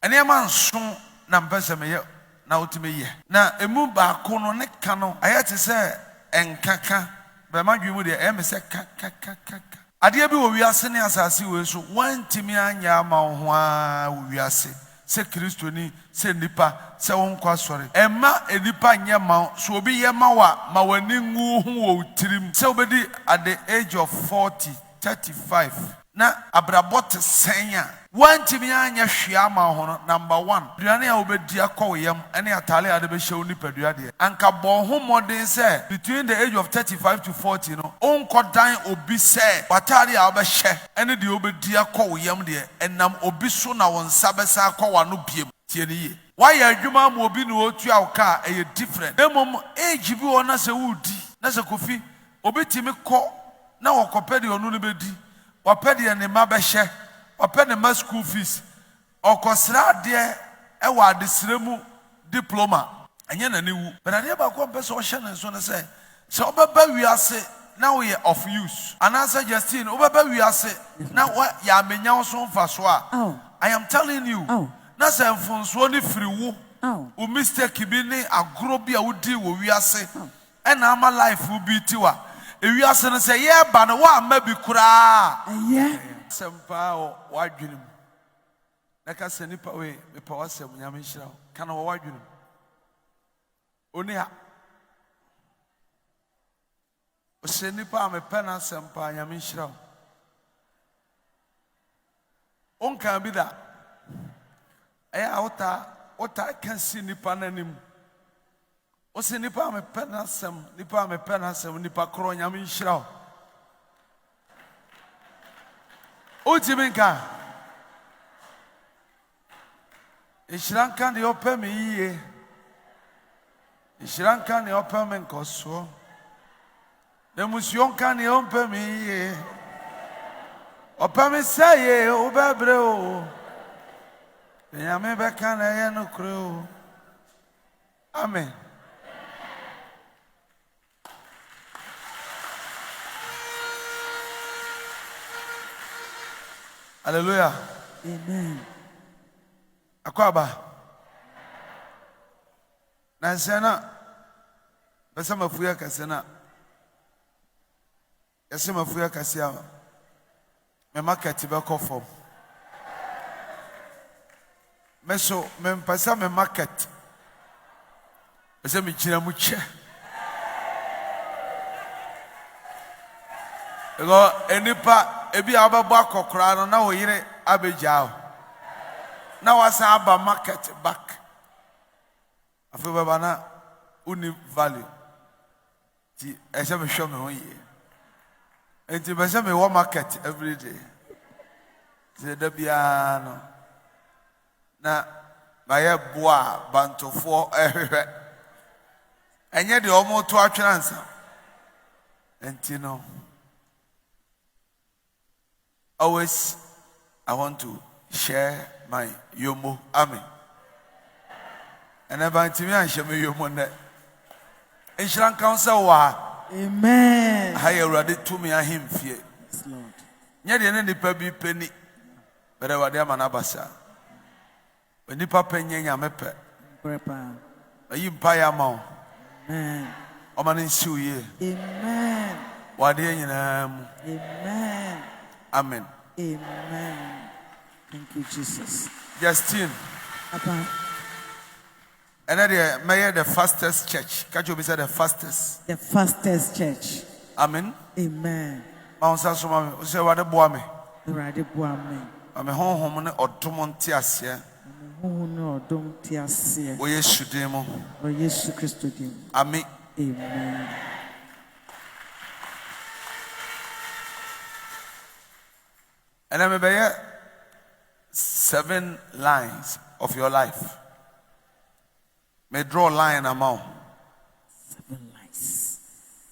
Ene man so na mpese meye na otime ye. Na emu ba ko no ne ka no ayete se enkaka be madwemu de e me se ka. Ade bi wo wiase ne asase we so wantimi anya ma ho a wo wiase se kristoni se nipa se won kwa sori emma enipa nya ma so obi ye ma wani ngu ho wo tirim se obedi at the age of 40 35 na abrabot senya wantimi anya hwia ma ho no. Number 1 duane a obedi akoyam ene atale ade be hyew nipa duade anka bon ho modern say between the age of 35 to 40 no onko dan obi say batare a obehye ene de obedi akoyam de enam obi so na won sabesa akwa no biem tie ne ye why adwuma ma obi no otu awka eye different emom age bi wona se wudi na se kofi obetimi ko na wokopede onu no bedi wapede ne mabehye wapede ma school fees okosra de e wa adesremu diploma anya na newu berade ba ko mpese o hye ne so ne se obeba wiase na we of use anasa Justin obeba wiase na ya menya so mfa so a I am telling you na se mfonso ni free wo o mistake bi ni agro bi a wodi wo wiase e na ama life wo bi tiwa e wiase no se ye ba no wa ma bi kura sempa o wadwenem na ka se nipa we me pa wasem nyame hira kana wo wadwenem oni ha o se nipa me pa na sempa nyame hira on kan bi da ota kan si nipa nanim o se nipa me pa na sem nipa kro nyame hira o timinka Ishranka de open me ye Ishranka de open me nkoso Emusionka de open me ye open me say ye obebre o Nyame beka na ye no kro amen Hallelujah. Amen. Akwaba. Nansana. Besa mafuya kasena. Yase mafuya kasia. Me market be ko form. Meso me mpasa me market. Besa me chira mu che. Ego enipa ebi ababo akokora no na oyire abejao na wasa aba market back afi baba na uni value ti ese me show me hoye enti be se me wo market every day ze da bia no na baye boa bantofo ehwe enye de omo to atwenansa enti no always I want to share my yomo. Amen. And about to me, I share my yomo. And shall counsel wa. Amen. I already to me and him fear. Yes, Lord. Yet any baby penny, but I was there manabasa. When you papa nyanya mepe, a yimpire mount. Amen. O man in shoe ye. Amen. What dear you know? Amen. Amen. Amen. Thank you, Jesus. Justin. Papa. And then may the fastest church. Can't you be said the fastest? The fastest church. Amen. Amen. Mount Sassuma, say what a boy me. Rade boame. I'm a home or Tomontiasia. Who no don't tear. We should demo. Or Jesus Christ. Amen. Amen. And I may 7 lines of your life. May draw a line amount. 7 lines.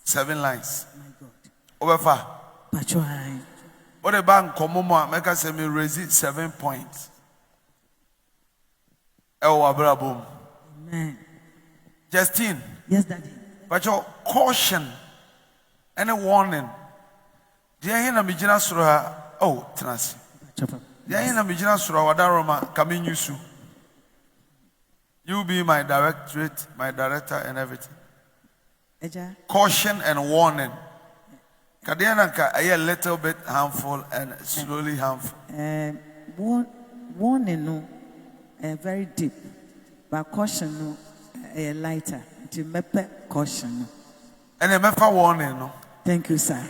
7 lines. My God. Obofour. Pachuai. What a bank come make us me raise 7 points. Boom. Amen. Justine. Yes, Daddy. But your caution and a warning. Dear Hina Mijina Sura. Oh, Tenasi. Papa. Dear Hina Mijina Sura Wadaroma coming you soon. You be my directorate, my director, and everything. Eja. Caution and warning. Kadianaka, a little bit harmful and slowly harmful. Warning no, very deep, but caution no, a lighter. To mepe caution no. And a mefa warning no. Thank you, sir.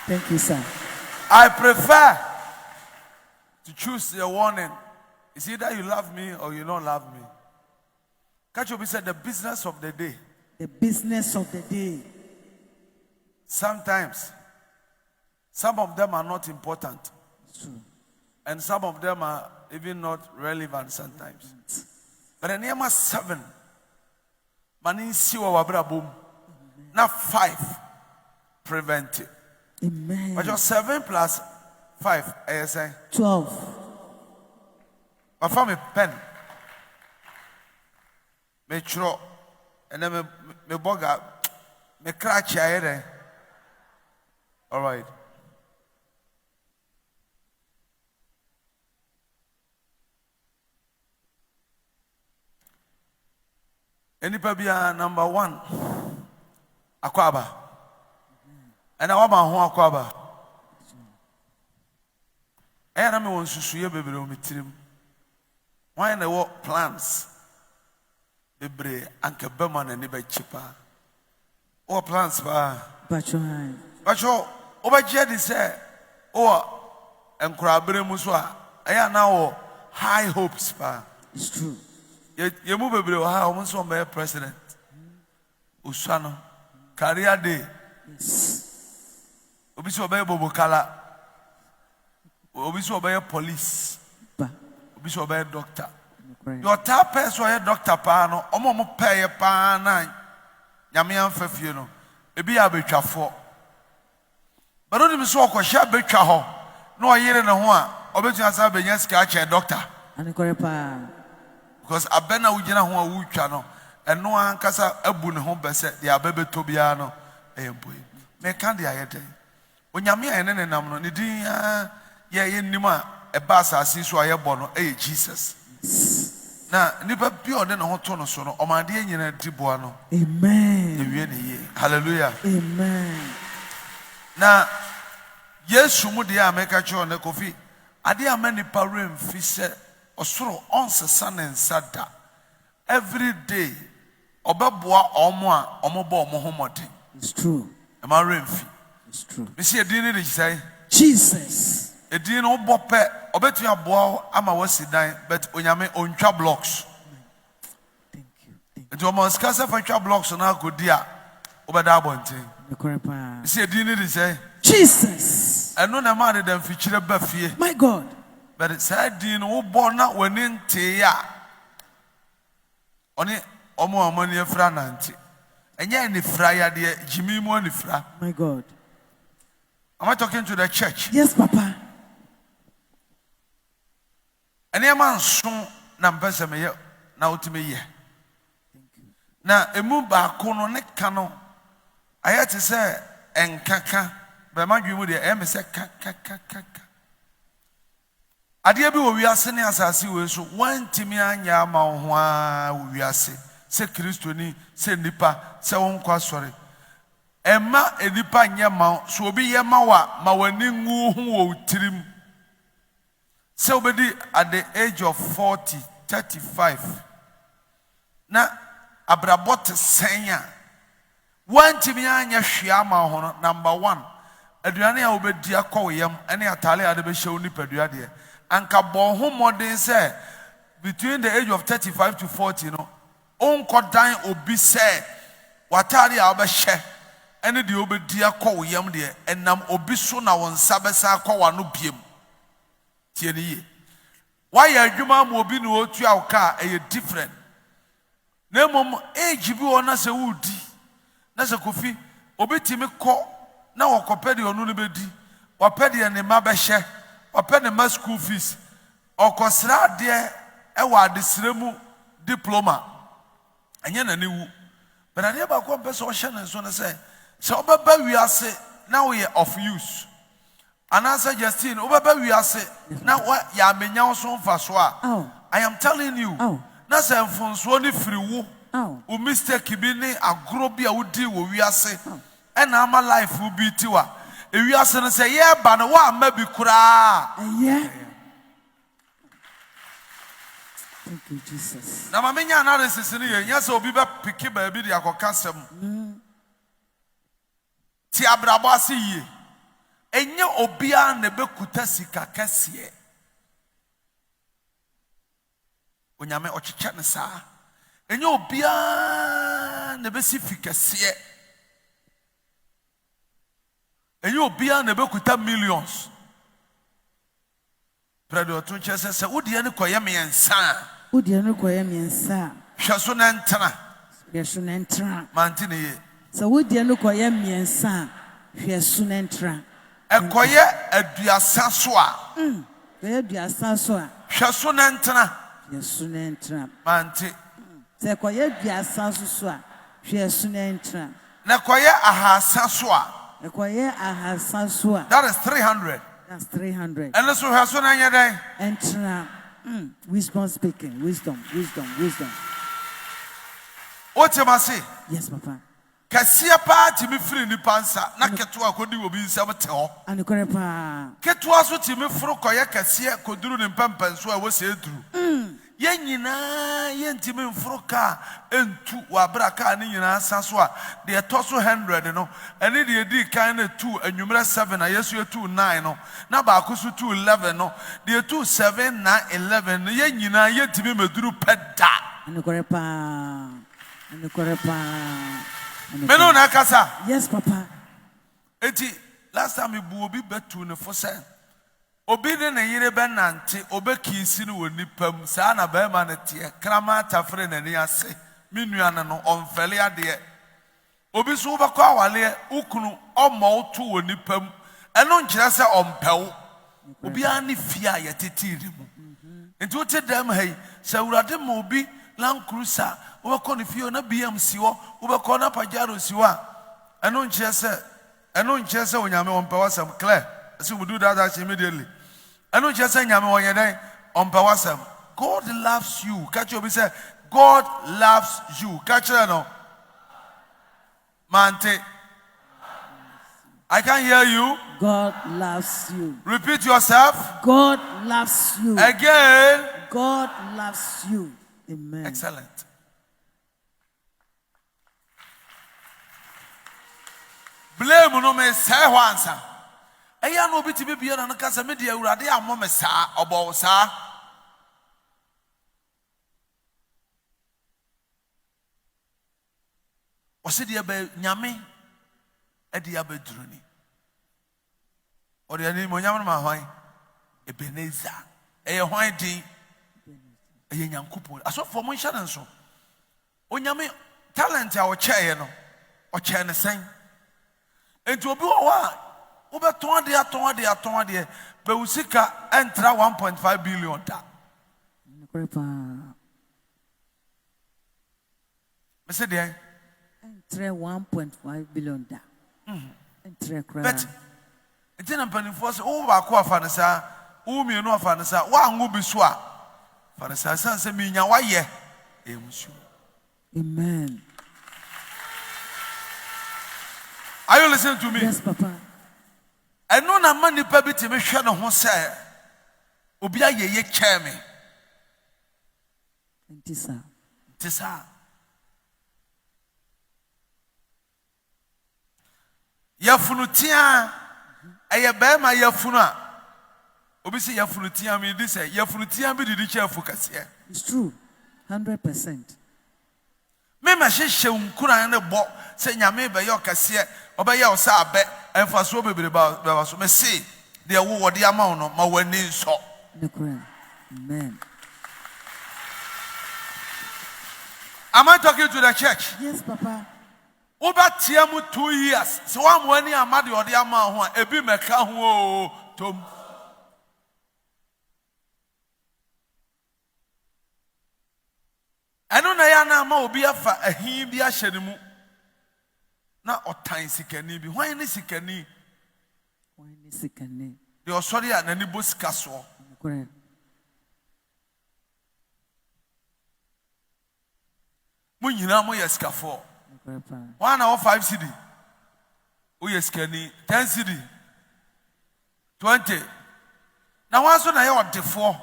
Thank you, sir. I prefer to choose the warning. It's either you love me or you don't love me. Kachobi said the business of the day. The business of the day. Sometimes, some of them are not important. True. And some of them are even not relevant sometimes. But the name 7. Mani siwa wabra boom. Now 5. Preventive. Amen. But your 7 plus 5, I say 12. But for me pen. Me chro. And then me boga. Me crash here. All right. Enipa bia number 1. Akwaba. And I want my home akwaba. And I'm on susuye bebre o mitrim. Why na what plans? Bebre anke bema na ni be cheaper. What plans ba? Bacho. Bacho, obaje di say o enkura bere mu so a eya na wo high hopes ba. It's true. Ye mu bebre o ha o mo so be president. Usano career day. Yes. Obi so be bobokala. Obi so be police. Ba. Obi so be doctor. Correct. Your top person is doctor pa no omo mo pay pa na nyame amfafie no ebi ya betwafo but oni mi so okosha betwa ho na oyere ne ho a obetu asa benya sika che doctor Ani correct pa. because abena ugina ho a wutwa no eno ankasa abu ne ho bese de abebeto bia no eyempoi me kan de ayede onyame ene ne nam no ne din ye nim a eba asase so ayebo no Jesus. Na nipa bi ode na hoto no so no omade nyina diboa no. Amen. Ewie ne ye. Hallelujah. Amen. Na Yesu mu de ameka cho ne kofi ade amani parem fi se osoro onsesa ne nsada every day obeboa omo a omo bo omo homode. It's true. Am I remfi? It's true. Me see edin ni say Jesus. edin no bope obetu aboa ama wasidan but onyame ontwa blocks. Thank you. Nti o must kasa fa twa blocks na akodi a obeda abonten. Ani correct pa. Me see edin ni say Jesus. eno na ma de dem fichire ba fie. My God. But said din wo born na wani nte ya oni omo amani afra nante enye ni fra ya de jimi mu ni fra. My God. Am I talking to the church? Yes, Papa. Ene man so na mpese me ye na otime ye na emu ba ko no ne ka no ayate se enkaka be madwemu de e me se ka ade bi wo wiase ne asase we so wantimi anya ma ho a wo wiase se kristoni se nipa se won kwa sori emma enipa nya ma so obi ye ma wa ma wani ngu ho wo tirim. So at the age of 40, 35. Na abrabot senya. One timianya shiama hono number 1. Aduane a obedi akọ yam ene atale ade be hyew ni padua de. Anka bon ho modern say between the age of 35 to 40 no. Onko dan obi say watare a obehye ene de obedi akọ yam de enam obi so na won sabesa akọ wa no biem. Tieni why adwuma mo obi no otu awka e different na mom age bi wona se wudi na se kofi obetimi ko na wakopede onu no bedi wapede ne ma behye wapede ma school fees okosra de e wa adesremu diploma anya na ne wu but ade ba ko pese o hye ne so na se obeba wiase na we of use. And answer Justine, Obaba we are say now what ya menya so mfa so a I am telling you. na se mfonso ni firi wo Oh. mistake bi ni agro bi a wodi wo wiase e na ama life wo bi ti wa e wiase no se ye ba no wa ama bi kura Yeah. Thank you, Jesus. na ma menya analysis ni ye nya se obi be piki ba bi di akoka sem ti abrabo ase yie enye obia na be kuta sika kase onyame ochiche ne saa enye obia na be si fikase enye obia na be kuta millions predo to chese se wodi ne koye me ensa Wodi anu koye miensa. hweso na ntena Hweso na ntra. manti ne ye So wodi anu koye miensa. Hweso na ntra. ekoye aduasa so a Koye duasa so a. hweso na ntena Hweso na ntra. manti Se koye duasa so a. Hweso na ntra. na koye ahasa so a Koye ahasa so a. that is 300 That's 300. and so hweso na nyeden Entra. Wisdom speaking. Wisdom. otemase Yes, Papa. kasia pa timi firi ni pansa na ketoa kodi obi nsam te ho And pa. ketoa so timi furu koye kasia koduru ni mpampanso a wose eduru ye nyina ye ntimi mfuru ka entu wa braka ni nyina saso a de etoso 100 no ene de edi kan na 2 anwumra 7 na yesu 2 9 no na ba ko so 2 11 no de 2 7 na 11 ye nyina ye ntimi meduru peda And pa. meno na kasa Yes, Papa. eti last time bu obi betu ne fo se obi ne ne yire be nante obekisi ne woni pam saa na be ma ne te krama tafre na ni ase menua ne no onfele ade obi so be kwa wale ukunu omo oto woni pam eno nkire se ompewo obi ani fia ye tetiri mu enti wote dam hai se urade ma obi Land Cruiser ubeko ne fie na BMC wo ubeko na Pajero siwa eno nkire se onyame ompewasam clear so we do that actually immediately eno nkire se nyame wonyeden ompewasam God loves you catch you say God loves you catch you no mante I can hear you. God loves you. Repeat yourself. God loves you. Again. God loves you. Amen. Excellent. Blame no me say wansa. Eya no bi ti bi bia na kasa me dia urade ammo me saa obo saa. Ose dia be nyame e dia be duruni. Ode ani mo nyame ma hwan Ebeneza. E hwan din eye nyankopon asofo mo nhya nso onyame talent a wo cheye no o che ne sen enti obi wo wa wo be ton ade be usika entra 1.5 billion da me say dey entra 1.5 billion da entra kra but enti na mpanifo se wo ba ko afa ne sa wo mienu afa ne sa wa anwo bi so a Fada say minya waye emusu. Amen. Are you listening to me? Yes, Papa. Eno na ma nipa bi timi hwe ne ho say obi ayeye che me. Ntisa. Yafunutia eye be ma yafunu a obi say yafunutia me di say yafunutia bi di chefu kase. It's true. 100%. Me ma hwehwe nkuran ne bo say nyame be yo kase obeya o sa abe emfa so bebre ba so me say de wo wo de ama no ma wani nso. Amen. Am I talking to the church? Yes, Papa. Over 2 years. So I'm winning a mad or the amount a bit meka ho tom. I don't know na ma obi afa ahin bi ahye ne mu. Na otan sikani bi. Hwan ni sikani? The osori a nani bo sika so. Munyina mo yeskafo. One hour 5 cedi. O yeskani 10 cedi. 20. Now once na ya odefo.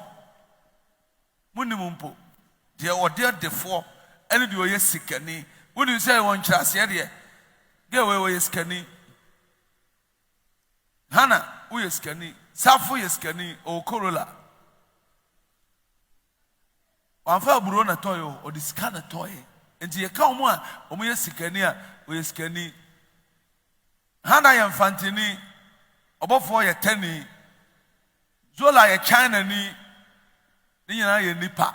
Munimumpo. Dia ode defo. Ene di o yesikani. When you say one chance here, get away yeskani. Hana o yeskani. Safu yeskani o Corolla. Wanfa buro na toyo o diska na toye. Enti ye ka omo a omo ye sikani a o ye sikani. Hana ye mfantini Obofour ye tani. Zola ye China ni nyina ye nipa.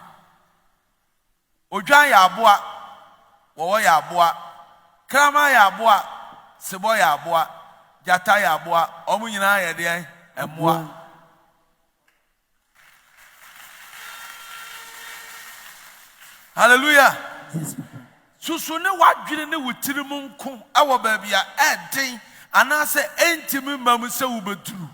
Odwan ya aboa wo ya aboa. Krama ya aboa, sebo ya aboa, jata ya aboa, omo nyina ye de emoa. Hallelujah. Yes, Susu ne wadwene ne wutiri mu nko awo baabia eden anase entimi mam se wobeturu.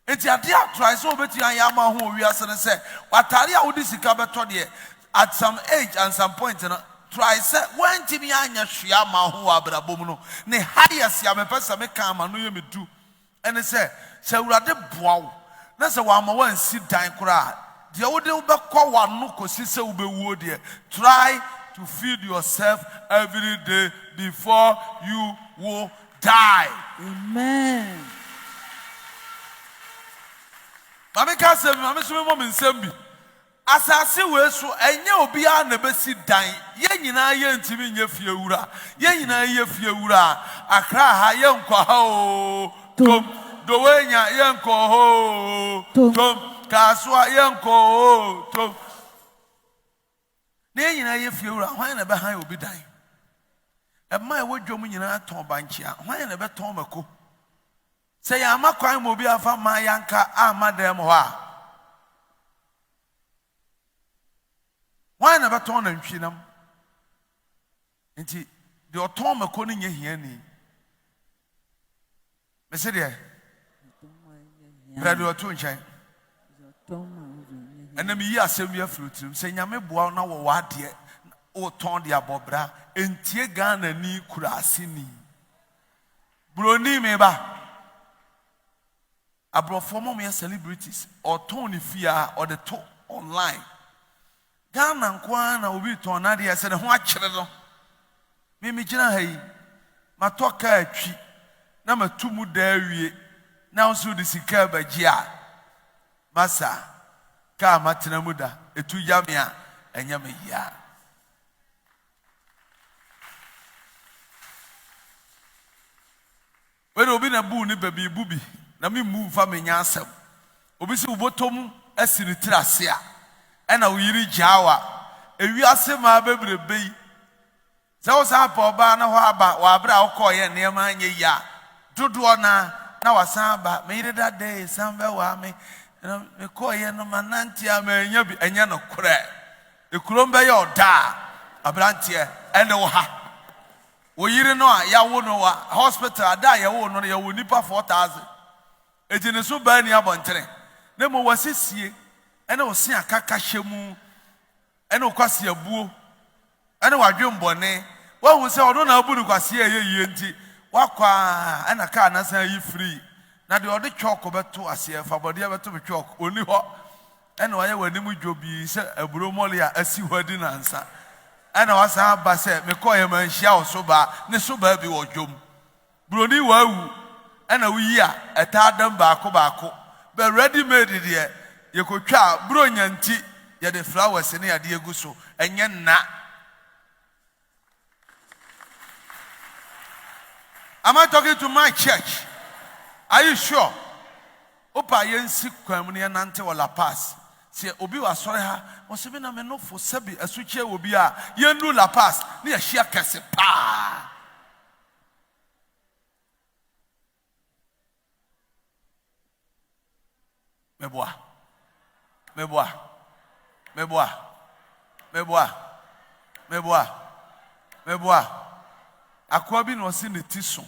Enti ade atrai se obeti an ya ma ho wiase ne se watare a wodi sika beto de at some age and some point no try se wantimi anya hwea ma ho abrabom no ne highest ya mepesa me kan ma no ye medu ene se urade boa wo na se wa ma wan si dan kora de wode wobekọ wano kosi se wobewuo de try to feed yourself every day before you will die. Amen. Mami ka se mami so me nsem bi asase we so enye obi a na besi dan ye nyina ye ntimi nye fie wura ye nyina ye fie wura akra ha ye nkwa ha o tom do we nya ye nkwa ho tom kaswa ye nkwa ho tom ne nyina ye fie wura hwan na be han obi dan e ma e wodwom nyina ton banchia hwan na be ton mako se ya makwan mo bi afa ma yanka amadem ho a why never turn and chinam? Enti the autumn coni ye hiani. Messeria Brad, you are too chain. And then me assembly of fruit, saying Yame Buana or what yet, or torn the abobra, and Tiegan ni kurasini. Bruni meba. Abroad former mere celebrities or Tony Fia or the talk online. Ghana nkwana obi ton na de se ne ho akere no me gina ha yi matoka atwi na matumu da awie na nso de sika bagi a masa ka matena mu da etu yame a enya me ya we obi na bu ni baby bubi na me move fa me nya asem obi si ubotom asiri tirase a ena uyiri jawa ewiase ma bebrebe yi se wo sa pa oba na ho aba wa abra okoye nema anye ya dodo na wasan aba me yire that day sambe wa me koye no mananti amanya bi enya no kore ekulom be ye oda abrantie ene wo ha wo yire no a ya wo no wa hospital ada ya wo no ya wo nipa 4000 ejine so ba ni abontere ne mo wasisie ene osi akaka hyemu ene okwase abuo ene wadwembone wa hu se odo na aburu kwase ye nti wakwa ene ka na san yi free na de ode choko beto ase fa bode beto be choko oni ho ene waye wanimu dwobi se aburo mole a asi hodi na nsa ene wasa ba se me koye man hia osoba ne soba bi wodwom broni wawu ene wuyi a eta adam baako be ready made there ye ko twa bro nyanti ye de flowers ne ade egu so enye na. Am I talking to my church? Are you sure? Opa yensi kwam ne nante wala pass se obi wa sore ha o se bi na me no fo sabi asuche obi a yenu la pass ne ye hia kese pa meboa akwa bi no se ne tiso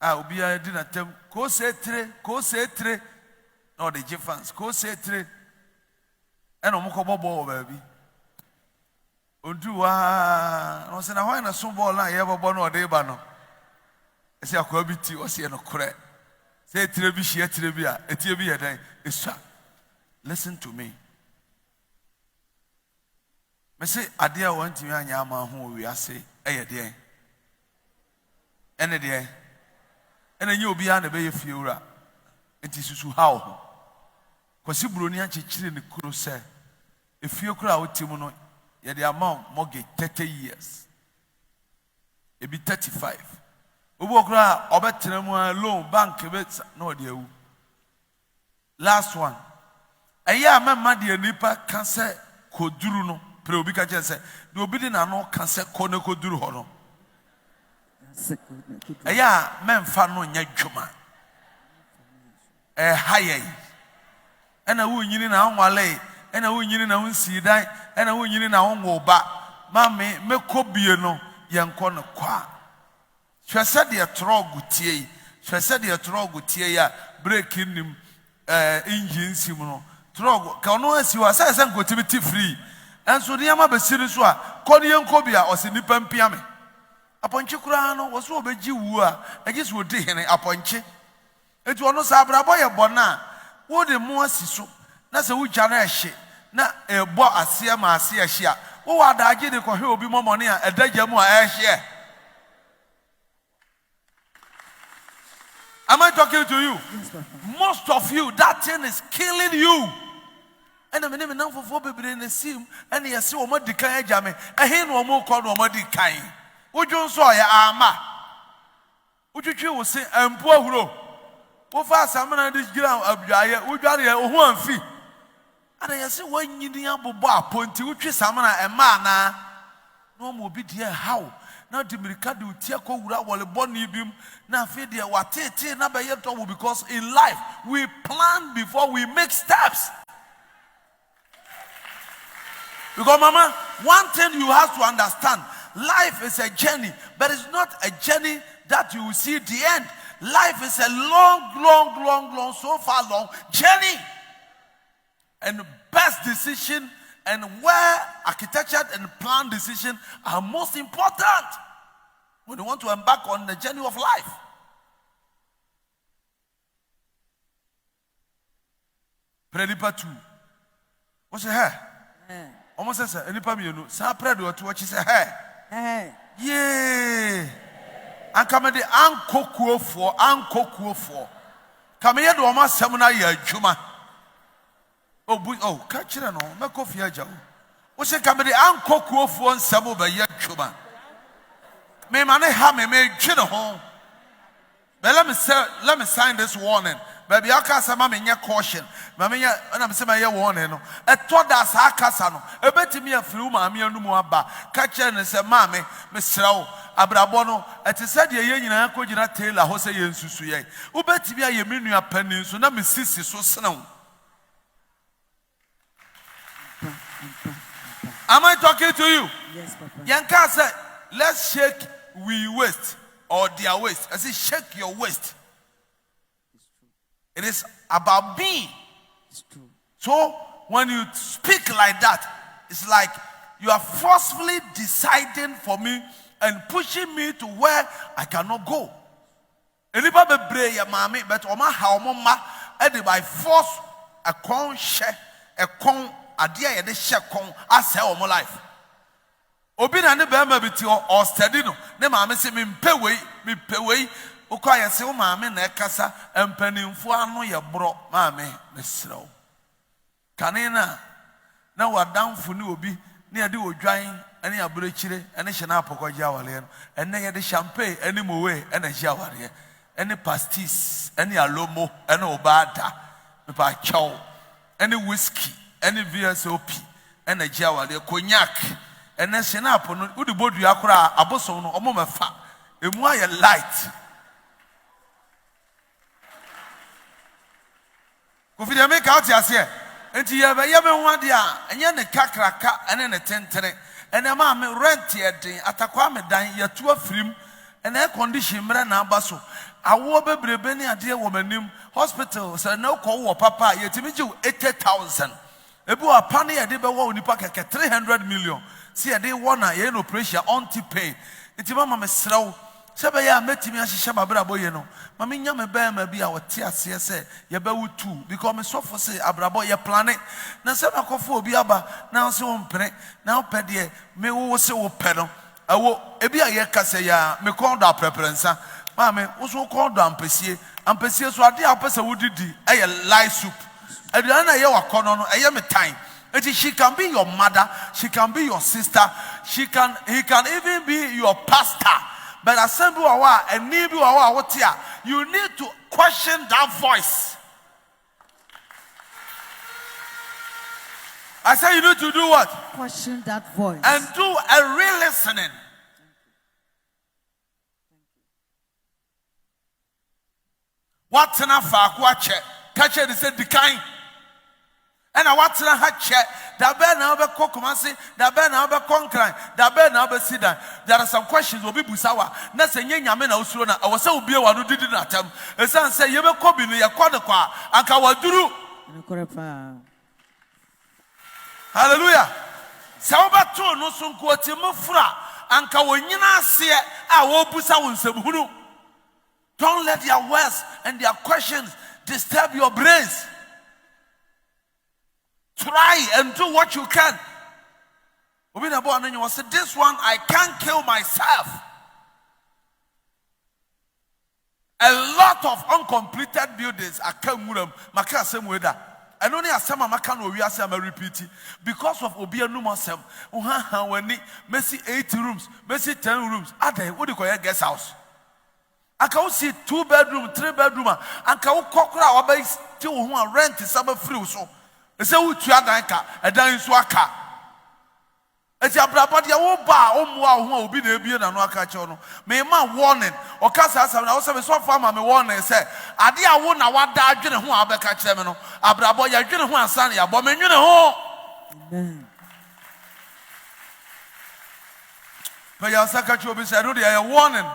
a obi a di na tem ko se tre no de jefans ko se tre eno mo ko bobo o ba bi Onduwa no se na hwan na so ball na ye bobo no de ba no ese akwa bi ti o se no kore se tire bi hie tire bi a etie bi ye dan esua. Listen to me. Me say ade a wantimi anya ama ho wi ase eye de ene de ene nye obi a na be ye fie wura enti susu hawo ho kwasi broni a chechire ne kuro se efie kuro a wotimu no ye de amount mortgage 30 years ebi 35 obi okuro a obetena mu loan bank be no de awu. Last one aya amama de nipa ka se koduru no pre obi ka che se de obi de na no ka se ko ne koduru ho no aya memfa no nya dwuma haye ena wo nyini na nwale ena wo nyini na wonsi dan ena wo nyini na wonwo ba mame mekobie no yenko no kwa hwese de trogutie hwese de trogutie ya break nim engine sim no trog ka no asi wa sai san gotibiti free enso de yama besiri so a koni yenkobia o se nipa mpia me aponche kura no wo so obeji wu a agi so odi hene aponche etu ono sa abrabo ye bona wo de mo asiso na se wo gya na ehye na ebo ase ma ase ehye a wo wada age de ko hwe obi momone a edagya mu a ehye. Am I talking to you? Yes, most of you, that thing is killing you. And I mean, now for baby in the sim, and you see what the kind jam, a hen or more called or muddy kind. Would you saw ya ama? Would you say, and poor hero? What fast I'm on this ground of Jaya, would you one fee? And I see when you need a bar point to which is a man. No more be dear how. Now the Mirikadu Tiako Ura wale boni bim na fedia watete na bayeto because in life we plan before we make steps. Because mama, one thing you have to understand, life is a journey, but it's not a journey that you will see the end. Life is a long, so far long journey. And best decision and where architecture and plan decision are most important when you want to embark on the journey of life. Predipa 2. What's your hair? Almost says, Enipa Mienu, Sa Predo to what she said, hey. Yay. And come at the Anko for. Come here to almost seminar year, Juma. Oh, catch it no, make off your job. What's a comedy uncle for Sabu by Yakuma? May money have me made chinna home. But let me sign this warning. Baby, I can't say, Mammy, your caution. Mammy, and I'm saying, my warning. A thought that's Hakasano. A bet me a flu, Mammy, and Muaba. Catch it and say, Mammy, Miss Row, Abrabono, at the said, your young uncle, you not tell a Jose and Susuye. Who bet me a million pennies, so not Miss Sissy so snow. Am I talking to you? Yes, Papa. Yanka said, let's shake we waist or their waist. I say, shake your waist. It's true. It is about me. It's true. So when you speak like that, it's like you are forcefully deciding for me and pushing me to where I cannot go. Anybody be ya mami, but oma ha oma and by force a con share a con. Adia ye de shekon ase o mo life obi na ne be ma biti o study no ne ma me se me mpe wei ukwa ye se o ma me na ekasa empanimfo ano ye bro ma me mesrew kanina na wadamfo ne obi ne ye de odwan ene abrechire ene hye na apokogya wale no ene ye de champagne ene mowe ene hye aware ene pastis ene alomo ene obada me pa chaw ene whiskey any VSOP, any Jawale, cognac, and then Senapo, would the body akra, aboson, or moma fat, a more light. Could you make out here? And you have a yaman 1 year, and yan a cacraca, and then a 10, and a mamma rent here, at a quame dying, your 2 film, and air condition, Brana Basso. I will be brebeni a dear woman, hospital, so no call papa, yet to me 80,000. Ebu a pani ya debe wa unipa keke 300 million. See ya de wana ye no pressure anti-pain. Iti mama mesrao. Sebe ya metimi ahihye babrabo ye no. Mama nya me be ma bi a wote ase se ye be wutu because me sofo se abrabo ye plane. Na se makofo obi aba na se wo mpene na opede ye me wo se wo pe no. Awo ebi a ye kase ya me kondo apreperensa. Mama wo so kondo ampesie so ade a pese wodidi eye light soup. Aduana na ye wakono no eye me time. She can be your mother, she can be your sister, he can even be your pastor. But you need to question that voice. I say you need to do what? Question that voice. And do a real listening. What's in a fact? Watch it. Catch it. They said the kind. And I want to check that Ben Albert Kokomasi, that Ben Albert Concran, that Ben Albert Sida. There are some questions will be Busawa. Nothing Yamena Usuna. I was so be one who didn't attempt. A son say, you will copy me a quarter qua, and Kawaduru. Hallelujah. Sauba to no sun quote Mufra, and Kawanyina see our Busawun Sebunu. Don't let their words and their questions disturb your brains. Try and do what you can. This one I can't kill myself. A lot of uncompleted buildings are coming. Maka same way that. I don't know some Makan we are repeating because of Obia Numasem. When Messi 8 rooms, Messi 10 rooms. Are they what do you call a guest house? I can see 2 bedroom, 3 bedroom, and can cock our base still rent is some free so. Say who Tiadanka, a dan swaka. It's a brabadi oba, who be the beer and waka chono. May my warning, or Casa, I also saw farmer, me warning, say, Adia won a what died, you know, who I catch them, Abrabo, you know, who are sunny, a woman, you know. But your secretary will say, I know they are warning.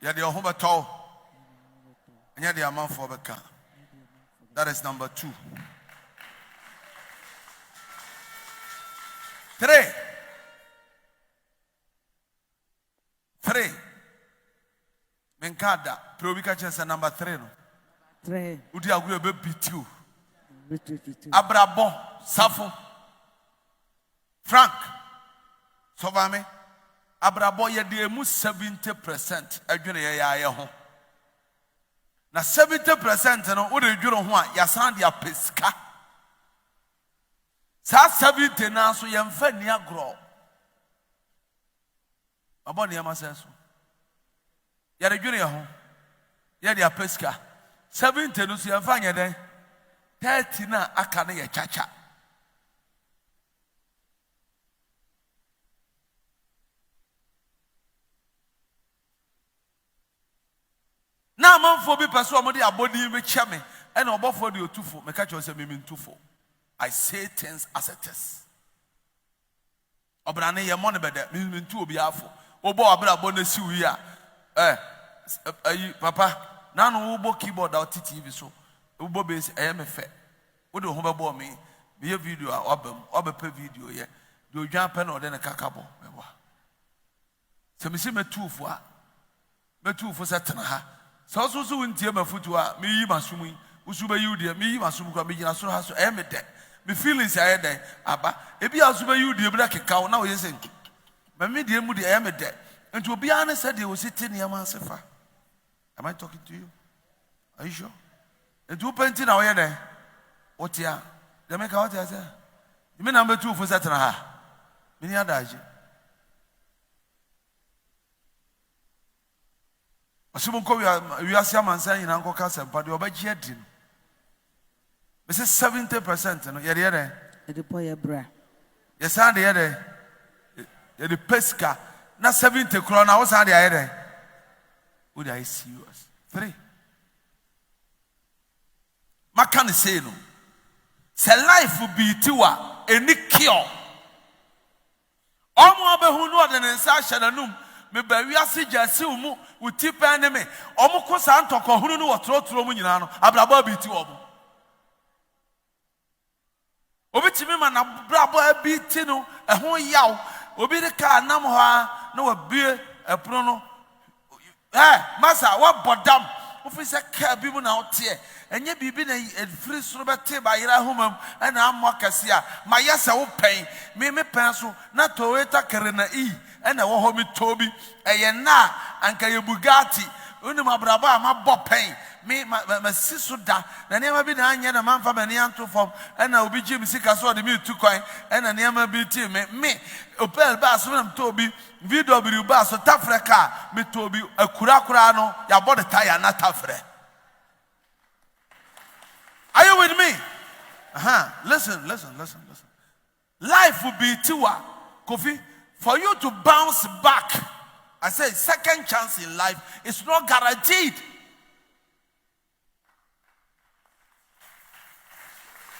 You're the home at all. And you're the amount for the car. That is number 2. 3. Menkada. Probika chesa number 3 no. 3. Udi agwe be bitiu. Abrabo. Safo. Frank. Sovame. Abrabo ye de emu 70% adwene ye ya ye ho. Na 70% no wo de dwuro ho a ya san de apeska. Sa 70 na so ye mfa ni agro. Abo ne ma senso. Ya de dwuro ye ho. Ye de apeska. 70 no so ye mfa nye den. 30 na aka na ye chacha. Na manfo bi person omodi abodi me cheme and Obofour de otufo me catch you say me ntufo. I say things as it is. Obrane ye money bede me ntu obi afo. Obo abrabo na si wi a papa na no wo keyboard out TV so. Wo bass me fe. Wo de ho bebo me ye video a obepe video ye. De odwan pe na ode ne kakabo me wa. Se me si me tufo a me tufo se tena ha. So untie mafutua me yi masum usu be yudie me yi masum kwa me gina so ha so me de me feelings aye de aba ebi asu be yudie bi da keka na wo yese me de mu de me de enti obi an said they will sit in your mansefa. Am I talking to you? Are you sure? Enti wo penti na wo ye de otia de me ka what say you mean number 2 for setna ha me ni adaje. Asubonko we are man saying in Uncle Castle, but you're by jetting. This is 70%. No, you're there. The boy, bra. Yes, I'm there. You're the pesca. Not 70 krona. I was on the other. Would I see yours? 3. Ma can say no. Say life will be tiwa any cure. Omo be hu no de nsa hye me ba wiase jase mu wuti pa ne me omo ko sa ntoko hunu no wotrotro mu nyina no abraba bi ti omo obi timi ma na brabo abi ti no ho yaw obi de ka nam ho a na wabie epono no masa wa bodam ofi se ka bi mu na ote enye bibi na free soro bete ba yira homam na ammo kase a ma yesa wo pen me pen so na Toyota Carina na wo ho mi tobi eye na anka ye Bugatti unu mabraba ma bo pen me siso da na niam bi na anya na manfa mani anto fom na obi gym sika so de me tu kwan na niam bi ti me Opel ba so na tobi VW ba so tafreka me tobi akura no ya body tire na tafre. Are you with me? Listen. Life will be tiwa Kofi for you to bounce back. I say second chance in life is not guaranteed.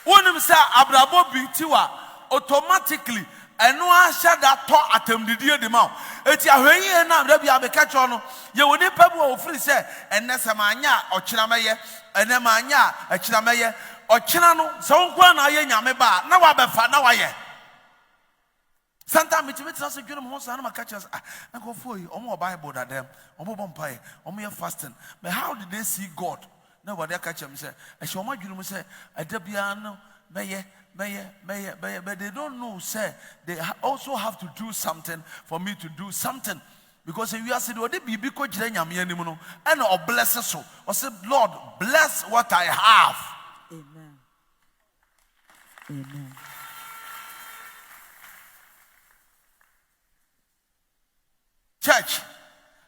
When say abrabo bitiwa automatically eno ahya da to atamdidie de ma eti ahwenye na da bia beka cho no ye woni pabu ofiri se enne samanya okyinameye enne manya akyinameye okyina no se wonkwa na aye nyame ba na wa befa na wa ye sometimes it means us dwene mo so na maka cho anko foi omo Bible da dem omo bompae omo ye fasting but how did they see God? Nobody catch him say, I shall imagine him say, Adabiano, but they don't know, say, they also have to do something for me to do something. Because if you are saying, what they be because Jeremiah and or bless us so, or say, Lord, bless what I have. Amen. Church,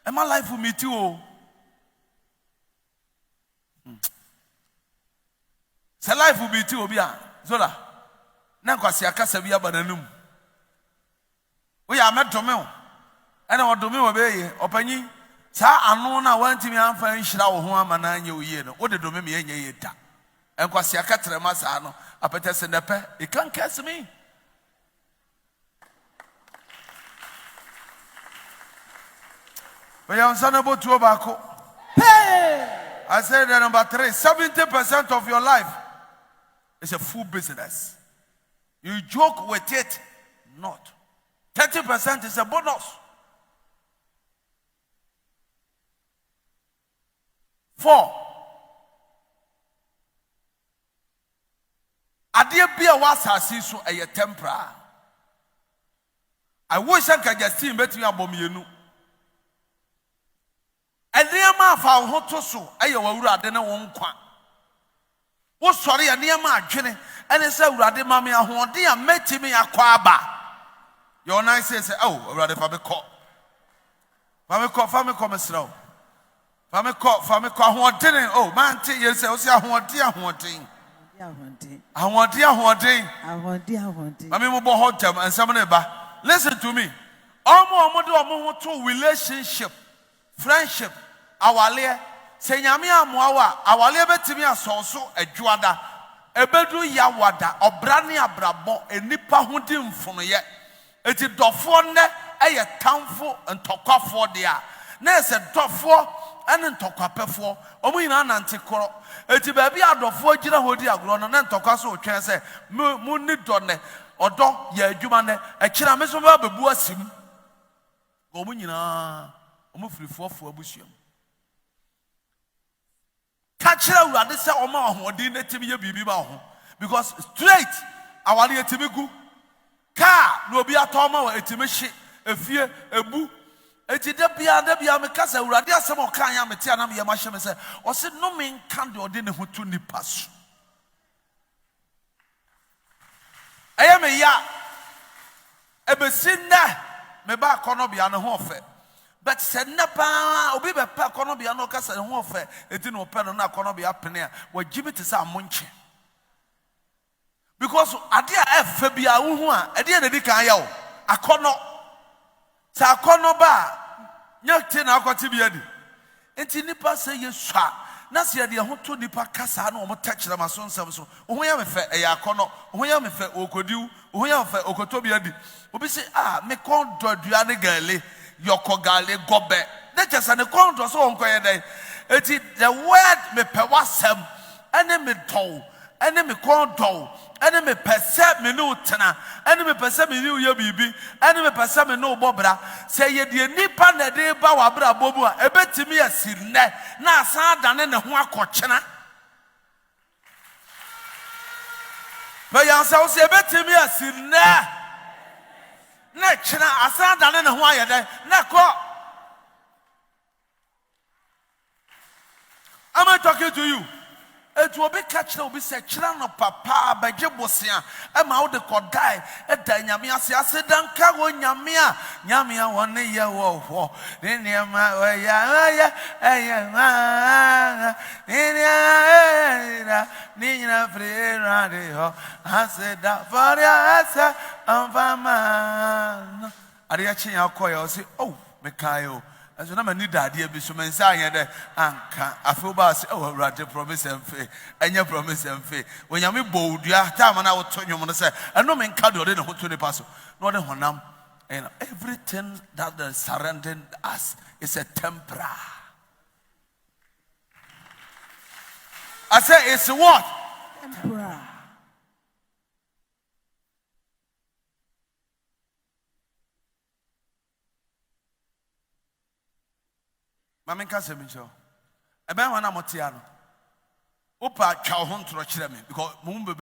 and my life will meet you. Say life will be too obia zola na kwasi akasa bia bananum we are met to me and odome wo be opanyi sa anu na wantimi amfa nhira wo ho amana anya oye no wo de dome me anya yeta enkwasi akatere masa no apete se nepe e can curse me. We are on sanabo to obako. I said that number 3, 70% of your life is a full business. You joke with it, not. 30% is a bonus. 4. Adia bia wasasi so a tempera. I wish I could just see me abomienu. Enema fa ho to so aye wawurade ne won kwa wo sori enema adwene ene se awurade ma me ahode a metimi akwa aba your nice say oh awurade fa me ko mesro fa me ko ahode ne oh man ti ye se wo se ahode mami mo bo hotem ensam ne ba. Listen to me, omo de omo ho to relationship, friendship, awale se nyame amoawa awale betimi asonso adwada ebedu ya wada obrane abrabo enipa hodi mfonoye eti dofo ne eye tamfo ntokwafo de a na ese dofo ene ntokwapefo omo yina nante koro eti ba bia dofo gira hodi agro no na ntokwaso otwen se mu ni do ne odo ya adwuma ne ekira meso ba bebu asim omo nyina omo frifofo abusuam kachira urade se omo ahodi na timi ye bibi ba ho because straight awale etimi gu ka no obi atoma wa etimi hye efie ebu eti da bia me kasa urade asem okan ya mete anam ye ma hye me se o se no me nkan de ode ne hotu nipa so eye me ya ebesinda me ba kono bia ne ho ofe but se nepa obi be pa kono bia no kasa ne ho ofe eti no pe no na kono bia pene a wagimi te sa amonche because ade a efa bia wo hu a ade na di kan ya wo akono sa akono ba nyakte na akwati bia di enti nipa se yesua na se ade ho to nipa kasa na o mo tachira maso nsam so ho ya me fe e ya akono ho ya me fe okodiu ho ya me fe okoto bia di obi se me kon dodua ne gale yokogale gobe that just an account so on koye dey eti the word me pe wasem ene me ton Enemy call doll, enemy percep me no tana, enemy percep me new bibi, enemy percep me no bobra. Say ye dear nipa na de ba wabra bobu a betimi asine na asa dane ne ho akochena. But yan say betimi asine na chena asa dane ne ho ayede na ko. Am I talking to you? It will be catched up. Be said, "Children papa, by Jebosia, I'm out the Kodai, at Danyamia, I said, Danka, Yamia, 1 year war, then Nina Free Radio, I said that for your I'm Fama. Ariachi, I'll call you, say, oh, Mikayo. As when I need that idea, be so many saying that I feel bad. Oh, rather promise and faith, and your promise and faith. When you're bold, you have time and I will tell you, to say, I know men can't do it to the person. Not a honam, and everything that is surrounding us is a temper. I say, it's what? Temper. Mama can't me so. A man, I'm not Opa, cow hunt to me because Mumba.